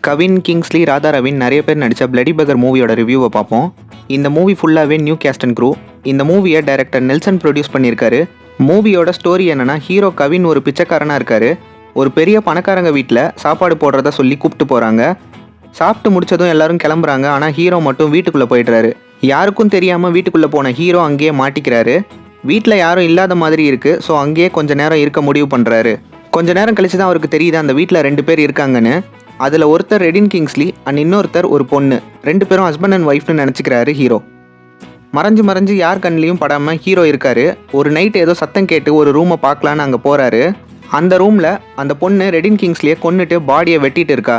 Kavin Kingsley, Radha ravine நிறைய பேர் நடித்த பிளடி பகர் மூவியோட ரிவ்யூவை பார்ப்போம். இந்த மூவி ஃபுல்லாகவே நியூ கேஸ்ட் அண்ட் க்ரூ. இந்த மூவியை டைரக்டர் நெல்சன் ப்ரொடியூஸ் பண்ணியிருக்காரு. மூவியோட ஸ்டோரி என்னன்னா, ஹீரோ கவின் ஒரு பிச்சைக்காரனாக இருக்காரு. ஒரு பெரிய பணக்காரங்க வீட்டில் சாப்பாடு போடுறதா சொல்லி கூப்பிட்டு போகிறாங்க. சாப்பிட்டு முடிச்சதும் எல்லாரும் கிளம்புறாங்க. ஆனால் ஹீரோ மட்டும் வீட்டுக்குள்ளே போயிடுறாரு. யாருக்கும் தெரியாமல் வீட்டுக்குள்ளே போன ஹீரோ அங்கேயே மாட்டிக்கிறாரு. வீட்டில் யாரும் இல்லாத மாதிரி இருக்குது. ஸோ அங்கேயே கொஞ்ச நேரம் இருக்க முடிவு பண்ணுறாரு. கொஞ்ச நேரம் கழிச்சு தான் அவருக்கு தெரியுது அந்த வீட்டில் 2 பேர் இருக்காங்கன்னு. அதில் ஒருத்தர் ரெடின் கிங்ஸ்லி அண்ட் இன்னொருத்தர் ஒரு பொண்ணு. 2 பேரும் ஹஸ்பண்ட் அண்ட் ஒய்ஃப்னு நினச்சிக்கிறாரு ஹீரோ. மறைஞ்சு யார் கண்ணிலையும் படாமல் ஹீரோ இருக்காரு. ஒரு நைட் ஏதோ சத்தம் கேட்டு ஒரு ரூமை பார்க்கலான்னு அங்கே போகிறாரு. அந்த ரூமில் அந்த பொண்ணு ரெடின் கிங்ஸ்லியை கொன்னுட்டு பாடியை வெட்டிட்டு இருக்கா.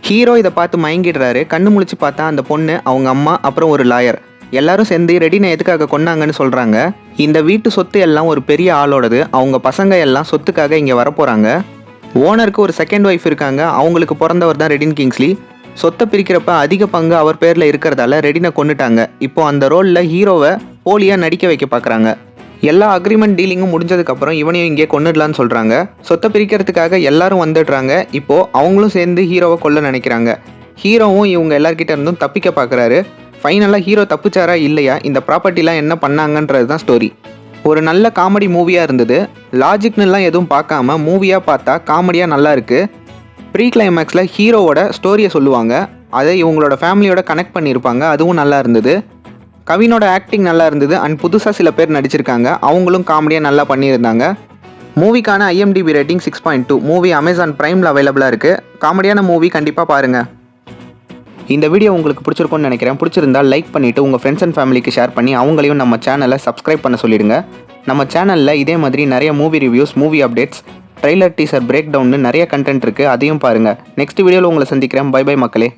ஹீரோ இதை பார்த்து மயங்கிடுறாரு. கண்ணு முழிச்சு பார்த்தா அந்த பொண்ணு, அவங்க அம்மா, அப்புறம் ஒரு லாயர் எல்லாரும் சேர்ந்து ரெடினை எதுக்காக கொன்னாங்கன்னு சொல்கிறாங்க. இந்த வீட்டு சொத்து எல்லாம் ஒரு பெரிய ஆளோடது. அவங்க பசங்க எல்லாம் சொத்துக்காக இங்கே வரப்போகிறாங்க. ஓனருக்கு ஒரு செகண்ட் ஒய்ஃப் இருக்காங்க. அவங்களுக்கு பிறந்தவர் தான் ரெடின் கிங்ஸ்லி. சொத்தை பிரிக்கிறப்ப அதிக பங்கு அவர் பேரில் இருக்கிறதால ரெடினை கொண்டுட்டாங்க. இப்போ அந்த ரோலில் ஹீரோவை போலியாக நடிக்க வைக்க பார்க்குறாங்க. எல்லா அக்ரிமெண்ட் டீலிங்கும் முடிஞ்சதுக்கப்புறம் இவனையும் இங்கே கொண்டுடலான்னு சொல்கிறாங்க. சொத்தை பிரிக்கிறதுக்காக எல்லாரும் வந்துடுறாங்க. இப்போது அவங்களும் சேர்ந்து ஹீரோவை கொல்ல நினைக்கிறாங்க. ஹீரோவும் இவங்க எல்லார்கிட்ட இருந்தும் தப்பிக்க பார்க்குறாரு. ஃபைனலாக ஹீரோ தப்பிச்சாரா இல்லையா, இந்த ப்ராப்பர்ட்டிலாம் என்ன பண்ணாங்கன்றது தான் ஸ்டோரி. ஒரு நல்ல காமெடி மூவியாக இருந்தது. லாஜிக்னுலாம் எதுவும் பார்க்காம மூவியாக பார்த்தா காமெடியாக நல்லா இருக்குது. ப்ரீ கிளைமேக்ஸில் ஹீரோவோட ஸ்டோரியை சொல்லுவாங்க. அதை இவங்களோட ஃபேமிலியோட கனெக்ட் பண்ணியிருப்பாங்க. அதுவும் நல்லா இருந்தது. கவினோட ஆக்டிங் நல்லா இருந்தது. அண்ட் புதுசாக சில பேர் நடிச்சிருக்காங்க. அவங்களும் காமெடியாக நல்லா பண்ணியிருந்தாங்க. மூவிக்கான IMDb ரேட்டிங் 6.2. மூவி அமேசான் ப்ரைமில் அவைலபிளாக இருக்குது. காமெடியான மூவி, கண்டிப்பாக பாருங்கள். இந்த வீடியோ உங்களுக்கு பிடிச்சிருக்கும்னு நினைக்கிறேன். பிடிச்சிருந்தால் லைக் பண்ணிவிட்டு உங்கள் ஃப்ரெண்ட்ஸ் அண்ட் ஃபேமிலிக்கு ஷேர் பண்ணி அவங்களையும் நம்ம சேனலை சப்ஸ்கிரைப் பண்ண சொல்லிடுங்க. நம்ம சேனலில் இதே மாதிரி நிறைய movie reviews, movie updates, trailer, teaser, பிரேக் டவுன்னு நிறைய கண்டென்ட் இருக்குது. அதையும் பாருங்கள். நெக்ஸ்ட் வீடியோவில் உங்களை சந்திக்கிறேன். பை பை மக்களே.